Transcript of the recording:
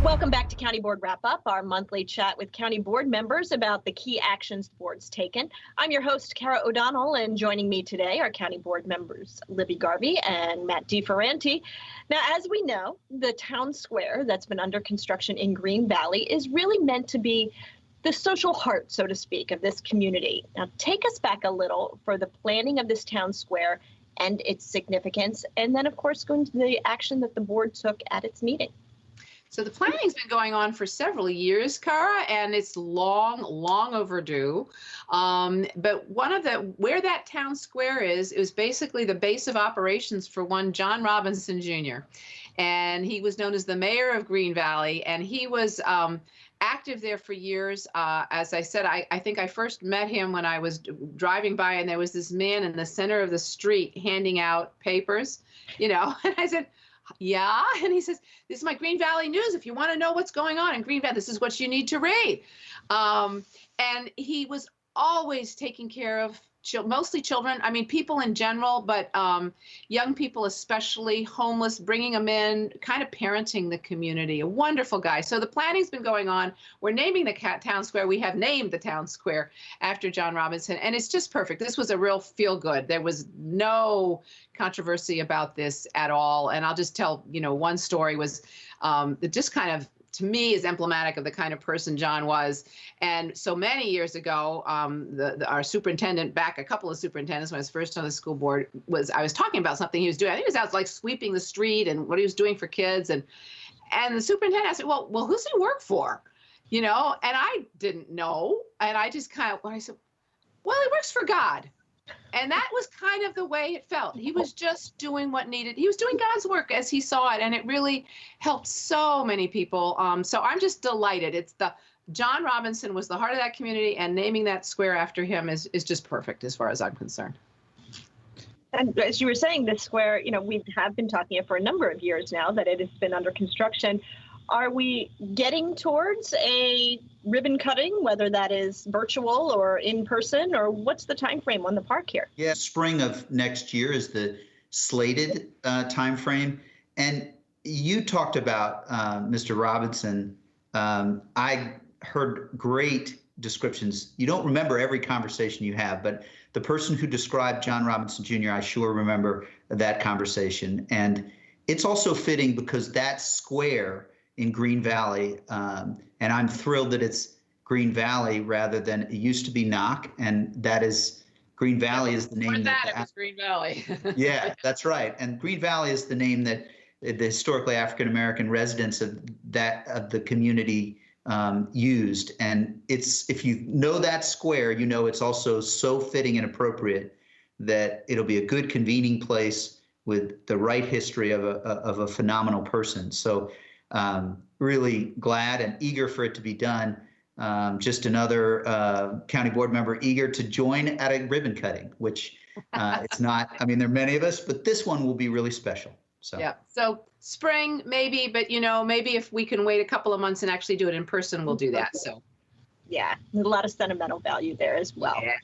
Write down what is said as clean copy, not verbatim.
Welcome back to County Board Wrap Up, our monthly chat with county board members about the key actions the board's taken. I'm your host, Kara O'Donnell, and joining me today are county board members Libby Garvey and Matt DeFerranti. Now, as we know, the town square that's been under construction in Green Valley is really meant to be the social heart, so to speak, of this community. Now, take us back a little for the planning of this town square and its significance, and then, of course, go into the action that the board took at its meeting. So the planning's been going on for several years, Cara, and it's long overdue. But where that town square is basically the base of operations for one John Robinson Jr. And he was known as the mayor of Green Valley, and he was active there for years. As I said, I think I first met him when I was driving by, and there was this man in the center of the street handing out papers, and I said, yeah. And he says, this is my Green Valley News. If you want to know what's going on in Green Valley, this is what you need to read. And he was always taking care of mostly children. I mean, people in general, but young people, especially homeless, bringing them in, kind of parenting the community. A wonderful guy. So the planning's been going on. We're naming the town square. We have named the town square after John Robinson, and it's just perfect. This was a real feel good. There was no controversy about this at all. And I'll just tell, one story was that just kind of, to me, is emblematic of the kind of person John was. And so many years ago, our superintendent, back a couple of superintendents when I was first on the school board, I was talking about something he was doing. I think he was out like sweeping the street and what he was doing for kids. And the superintendent asked me, well, who's he work for? And I didn't know. And I just I said, well, he works for God. And that was kind of the way it felt. He was just doing what needed. He was doing God's work as he saw it, and it really helped so many people. So I'm just delighted. John Robinson was the heart of that community, and naming that square after him is just perfect as far as I'm concerned. And as you were saying, this square, we have been talking for a number of years now that it has been under construction. Are we getting towards a ribbon cutting, whether that is virtual or in person, or what's the time frame on the park here? Yeah, spring of next year is the slated time frame. And you talked about Mr. Robinson. I heard great descriptions. You don't remember every conversation you have, but the person who described John Robinson Jr., I sure remember that conversation. And it's also fitting because that square in Green Valley, and I'm thrilled that it's Green Valley rather than it used to be Knock, and that is Green Valley is the name. Before that, it was Green Valley. Yeah, that's right. And Green Valley is the name that the historically African American residents of the community used. And if you know that square, it's also so fitting and appropriate that it'll be a good convening place with the right history of a phenomenal person. So. Really glad and eager for it to be done. Just another county board member eager to join at a ribbon cutting, which it's not. I mean, there are many of us, but this one will be really special. So yeah. So spring maybe, but maybe if we can wait a couple of months and actually do it in person, we'll do that. So yeah, there's a lot of sentimental value there as well. Yeah.